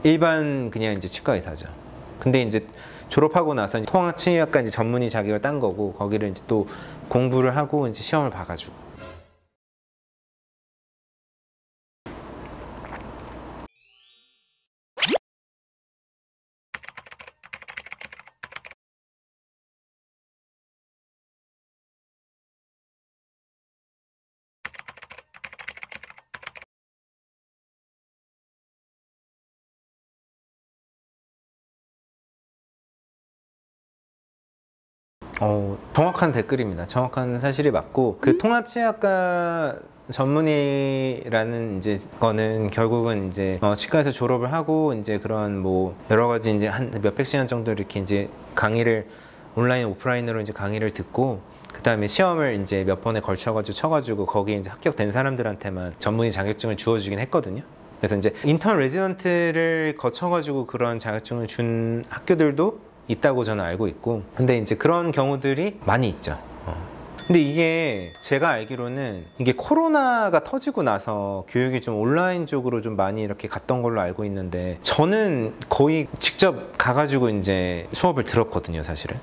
일반 그냥 이제 치과 의사죠. 근데 이제 졸업하고 나서 통합치의학과 이제 전문의 자격을 딴 거고, 거기를 이제 또 공부를 하고 이제 시험을 봐가지고. 정확한 댓글입니다. 정확한 사실이 맞고, 그 통합치의학과 전문의라는 이제 거는 결국은 이제 치과에서 졸업을 하고 이제 그런 뭐 여러 가지 이제 한 몇백 시간 정도 이렇게 이제 강의를 온라인 오프라인으로 이제 강의를 듣고, 그 다음에 시험을 이제 몇 번에 걸쳐가지고 쳐가지고 거기에 이제 합격된 사람들한테만 전문의 자격증을 주어주긴 했거든요. 그래서 이제 인턴 레지던트를 거쳐가지고 그런 자격증을 준 학교들도 있다고 저는 알고 있고, 근데 이제 그런 경우들이 많이 있죠. 근데 이게 제가 알기로는 이게 코로나가 터지고 나서 교육이 좀 온라인 쪽으로 좀 많이 이렇게 갔던 걸로 알고 있는데, 저는 거의 직접 가가지고 이제 수업을 들었거든요, 사실은.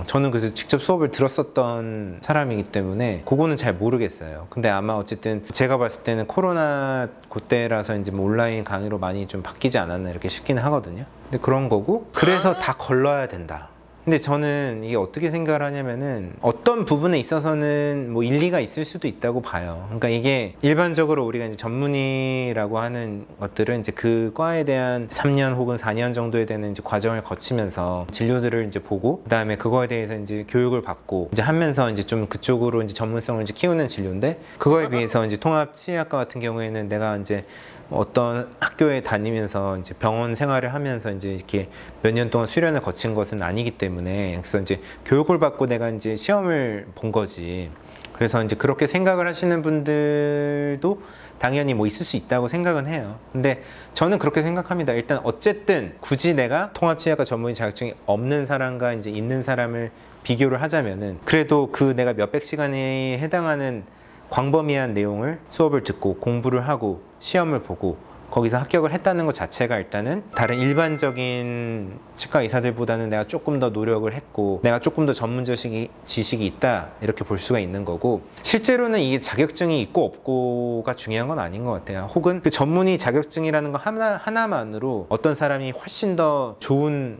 저는 그래서 직접 수업을 들었었던 사람이기 때문에 그거는 잘 모르겠어요. 근데 아마 어쨌든 제가 봤을 때는 코로나 그때라서 이제 뭐 온라인 강의로 많이 좀 바뀌지 않았나 이렇게 싶기는 하거든요. 근데 그런 거고, 그래서 다 걸러야 된다. 근데 저는 이게 어떻게 생각을 하냐면은, 어떤 부분에 있어서는 뭐 일리가 있을 수도 있다고 봐요. 그러니까 이게 일반적으로 우리가 이제 전문의라고 하는 것들은 이제 그 과에 대한 3년 혹은 4년 정도에 되는 이제 과정을 거치면서 진료들을 이제 보고, 그 다음에 그거에 대해서 이제 교육을 받고 이제 하면서 이제 좀 그쪽으로 이제 전문성을 이제 키우는 진료인데, 그거에 비해서 이제 통합치의학과 같은 경우에는 내가 이제 어떤 학교에 다니면서 이제 병원 생활을 하면서 이제 이렇게 몇 년 동안 수련을 거친 것은 아니기 때문에, 그래서 이제 교육을 받고 내가 이제 시험을 본 거지. 그래서 이제 그렇게 생각을 하시는 분들도 당연히 뭐 있을 수 있다고 생각은 해요. 근데 저는 그렇게 생각합니다. 일단 어쨌든 굳이 내가 통합치의학과 전문의 자격증이 없는 사람과 이제 있는 사람을 비교를 하자면은, 그래도 그 내가 몇백 시간에 해당하는 광범위한 내용을 수업을 듣고 공부를 하고 시험을 보고 거기서 합격을 했다는 것 자체가 일단은 다른 일반적인 치과 의사들보다는 내가 조금 더 노력을 했고 내가 조금 더 전문적 지식이 있다, 이렇게 볼 수가 있는 거고, 실제로는 이게 자격증이 있고 없고가 중요한 건 아닌 것 같아요. 혹은 그 전문의 자격증이라는 거 하나만으로 어떤 사람이 훨씬 더 좋은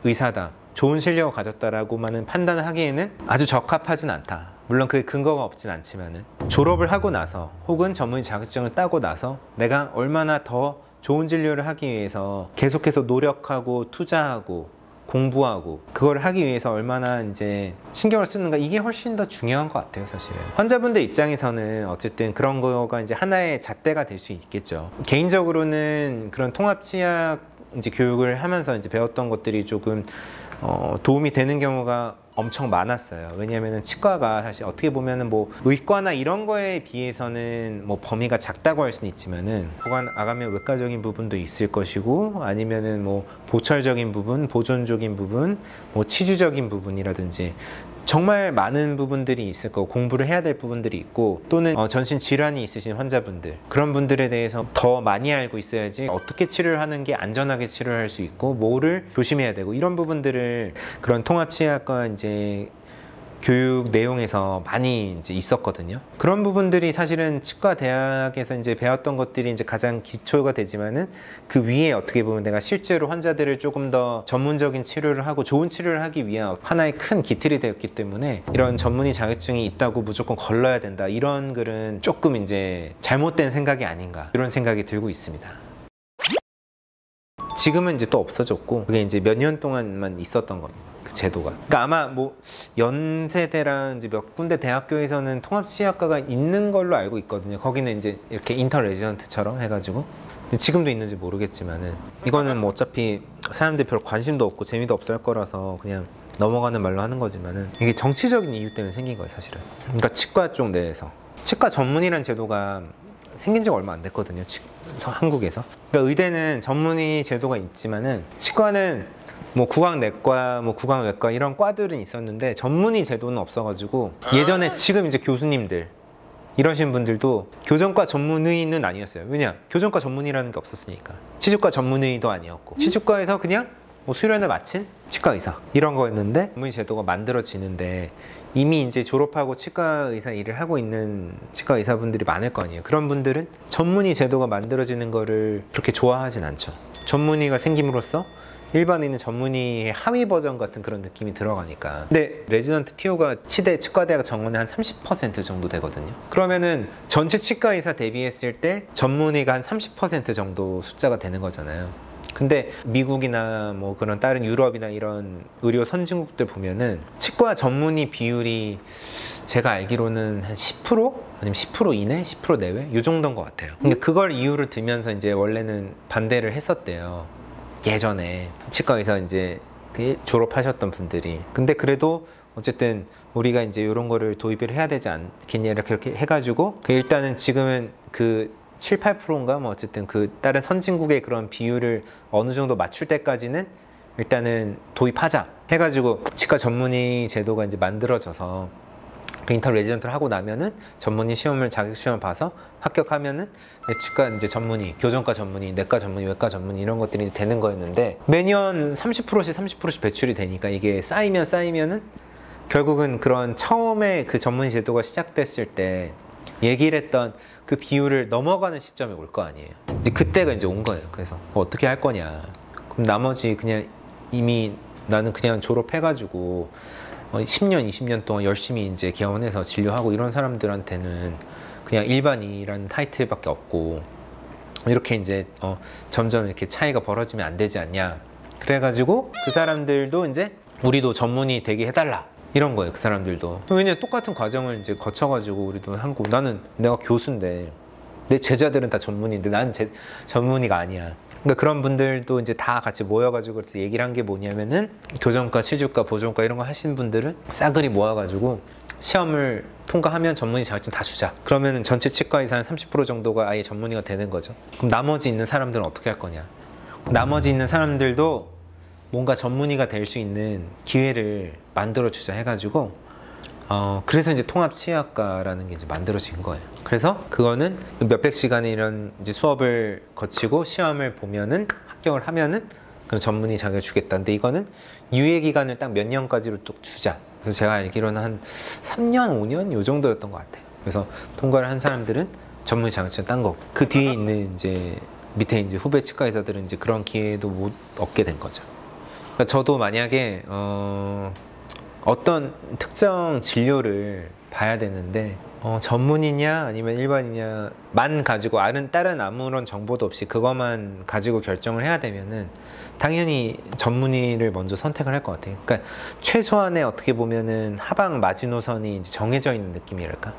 의사다, 좋은 실력을 가졌다라고만은 판단을 하기에는 아주 적합하진 않다. 물론 그게 근거가 없진 않지만은, 졸업을 하고 나서 혹은 전문의 자격증을 따고 나서 내가 얼마나 더 좋은 진료를 하기 위해서 계속해서 노력하고 투자하고 공부하고 그걸 하기 위해서 얼마나 이제 신경을 쓰는가, 이게 훨씬 더 중요한 것 같아요, 사실은. 환자분들 입장에서는 어쨌든 그런 거가 이제 하나의 잣대가 될 수 있겠죠. 개인적으로는 그런 통합치약 이제 교육을 하면서 이제 배웠던 것들이 조금 도움이 되는 경우가 엄청 많았어요. 왜냐하면 치과가 사실 어떻게 보면은 뭐 의과나 이런 거에 비해서는 뭐 범위가 작다고 할 수는 있지만은, 구강 아가면 외과적인 부분도 있을 것이고, 아니면은 뭐 보철적인 부분, 보존적인 부분, 뭐 치주적인 부분이라든지 정말 많은 부분들이 있을 거고, 공부를 해야 될 부분들이 있고, 또는 전신 질환이 있으신 환자분들, 그런 분들에 대해서 더 많이 알고 있어야지 어떻게 치료를 하는 게 안전하게 치료를 할 수 있고 뭐를 조심해야 되고, 이런 부분들을 그런 통합치의학과 이제 교육 내용에서 많이 이제 있었거든요. 그런 부분들이 사실은 치과 대학에서 이제 배웠던 것들이 이제 가장 기초가 되지만은, 그 위에 어떻게 보면 내가 실제로 환자들을 조금 더 전문적인 치료를 하고 좋은 치료를 하기 위한 하나의 큰 기틀이 되었기 때문에, 이런 전문의 자격증이 있다고 무조건 걸러야 된다, 이런 글은 조금 이제 잘못된 생각이 아닌가, 이런 생각이 들고 있습니다. 지금은 이제 또 없어졌고, 그게 이제 몇 년 동안만 있었던 겁니다, 그 제도가. 그러니까 아마 뭐 연세대랑 이제 몇 군데 대학교에서는 통합치의학과가 있는 걸로 알고 있거든요. 거기는 이제 이렇게 인턴 레지던트처럼 해가지고. 지금도 있는지 모르겠지만은, 이거는 뭐 어차피 사람들이 별로 관심도 없고 재미도 없을 거라서 그냥 넘어가는 말로 하는 거지만은, 이게 정치적인 이유 때문에 생긴 거예요, 사실은. 그러니까 치과 쪽 내에서 치과 전문이라는 제도가 생긴 지가 얼마 안 됐거든요, 한국에서. 그러니까 의대는 전문의 제도가 있지만은, 치과는 뭐 구강내과, 뭐 구강외과 이런 과들은 있었는데 전문의 제도는 없어가지고, 예전에 지금 이제 교수님들 이러신 분들도 교정과 전문의는 아니었어요. 왜냐? 교정과 전문의라는 게 없었으니까. 치주과 전문의도 아니었고, 치주과에서 그냥 뭐 수련을 마친 치과 의사 이런 거였는데, 전문의 제도가 만들어지는데 이미 이제 졸업하고 치과 의사 일을 하고 있는 치과 의사분들이 많을 거 아니에요. 그런 분들은 전문의 제도가 만들어지는 거를 그렇게 좋아하진 않죠. 전문의가 생김으로써 일반인은 전문의의 하위 버전 같은 그런 느낌이 들어가니까. 근데 레지던트 TO가 치대 치과대학 정원의 한 30% 정도 되거든요. 그러면은 전체 치과 의사 대비했을 때 전문의가 한 30% 정도 숫자가 되는 거잖아요. 근데 미국이나 뭐 그런 다른 유럽이나 이런 의료 선진국들 보면은 치과 전문의 비율이 제가 알기로는 한 10% 아니면 10% 이내, 10% 내외 이 정도인 것 같아요. 근데 그걸 이유로 들면서 이제 원래는 반대를 했었대요. 예전에 치과 의사 이제 졸업하셨던 분들이. 근데 그래도 어쨌든 우리가 이제 이런 거를 도입을 해야 되지 않겠냐 이렇게 해가지고 일단은 지금은 그 7, 8%인가 뭐 어쨌든 그 다른 선진국의 그런 비율을 어느 정도 맞출 때까지는 일단은 도입하자 해가지고 치과 전문의 제도가 이제 만들어져서 그 인턴 레지던트를 하고 나면은 전문의 시험을 자격 시험을 봐서 합격하면은 치과 이제 전문의, 교정과 전문의, 내과 전문의, 외과 전문의 이런 것들이 이제 되는 거였는데, 매년 30%씩 배출이 되니까 이게 쌓이면은 결국은 그런 처음에 그 전문의 제도가 시작됐을 때 얘기를 했던 그 비율을 넘어가는 시점이 올 거 아니에요. 이제 그때가 이제 온 거예요. 그래서 어떻게 할 거냐. 그럼 나머지 그냥 이미 나는 그냥 졸업해가지고 10년, 20년 동안 열심히 이제 개원해서 진료하고 이런 사람들한테는 그냥 일반이라는 타이틀밖에 없고, 이렇게 이제 점점 이렇게 차이가 벌어지면 안 되지 않냐. 그래가지고 그 사람들도 이제 우리도 전문의 되게 해달라. 이런 거예요, 그 사람들도. 왜냐면 똑같은 과정을 이제 거쳐가지고 우리도 한고, 나는 내가 교수인데 내 제자들은 다 전문의인데 나는 전문의가 아니야. 그러니까 그런 분들도 이제 다 같이 모여가지고 그래서 얘기를 한 게 뭐냐면은, 교정과, 치주과, 보정과 이런 거 하시는 분들은 싸그리 모아가지고 시험을 통과하면 전문의 자격증 다 주자. 그러면은 전체 치과 의사 한 30% 정도가 아예 전문의가 되는 거죠. 그럼 나머지 있는 사람들은 어떻게 할 거냐. 나머지 있는 사람들도 뭔가 전문의가 될 수 있는 기회를 만들어주자 해가지고 그래서 이제 통합치의학과라는 게 이제 만들어진 거예요. 그래서 그거는 몇백 시간의 이런 이제 수업을 거치고 시험을 보면은 합격을 하면은 그런 전문의 자격을 주겠다는데, 이거는 유예 기간을 딱 몇 년까지로 또 주자. 그래서 제가 알기로는 한 3년, 5년 요 정도였던 것 같아요. 그래서 통과를 한 사람들은 전문의 자격증을 딴 거고, 그 뒤에 있는 이제 밑에 이제 후배 치과 의사들은 이제 그런 기회도 못 얻게 된 거죠. 그러니까 저도 만약에 어떤 특정 진료를 봐야 되는데 전문이냐 아니면 일반이냐만 가지고 다른 아무런 정보도 없이 그것만 가지고 결정을 해야 되면은 당연히 전문의를 먼저 선택을 할 것 같아요. 그러니까 최소한의 어떻게 보면은 하방 마지노선이 이제 정해져 있는 느낌이랄까,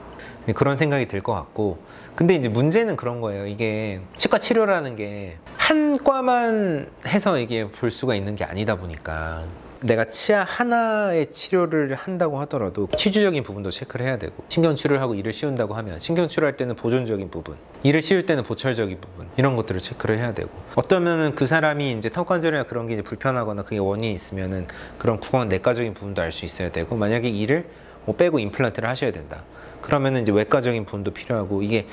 그런 생각이 들 것 같고. 근데 이제 문제는 그런 거예요. 이게 치과 치료라는 게 한 과만 해서 이게 볼 수가 있는 게 아니다 보니까, 내가 치아 하나의 치료를 한다고 하더라도 치주적인 부분도 체크를 해야 되고, 신경치료를 하고 이를 씌운다고 하면 신경치료할 때는 보존적인 부분, 이를 씌울 때는 보철적인 부분, 이런 것들을 체크를 해야 되고, 어떠면은 그 사람이 이제 턱관절이나 그런 게 이제 불편하거나 그게 원인이 있으면은 그런 구강 내과적인 부분도 알 수 있어야 되고, 만약에 이를 뭐 빼고 임플란트를 하셔야 된다 그러면은 이제 외과적인 부분도 필요하고, 이게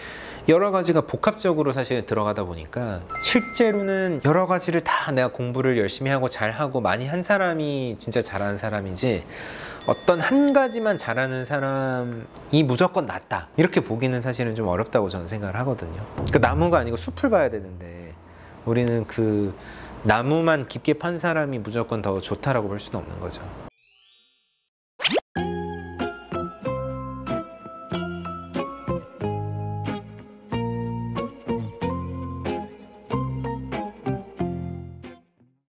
여러 가지가 복합적으로 사실 들어가다 보니까 실제로는 여러 가지를 다 내가 공부를 열심히 하고 잘하고 많이 한 사람이 진짜 잘하는 사람이지, 어떤 한 가지만 잘하는 사람이 무조건 낫다 이렇게 보기는 사실은 좀 어렵다고 저는 생각을 하거든요. 그러니까 나무가 아니고 숲을 봐야 되는데 우리는 그 나무만 깊게 판 사람이 무조건 더 좋다라고 볼 수는 없는 거죠.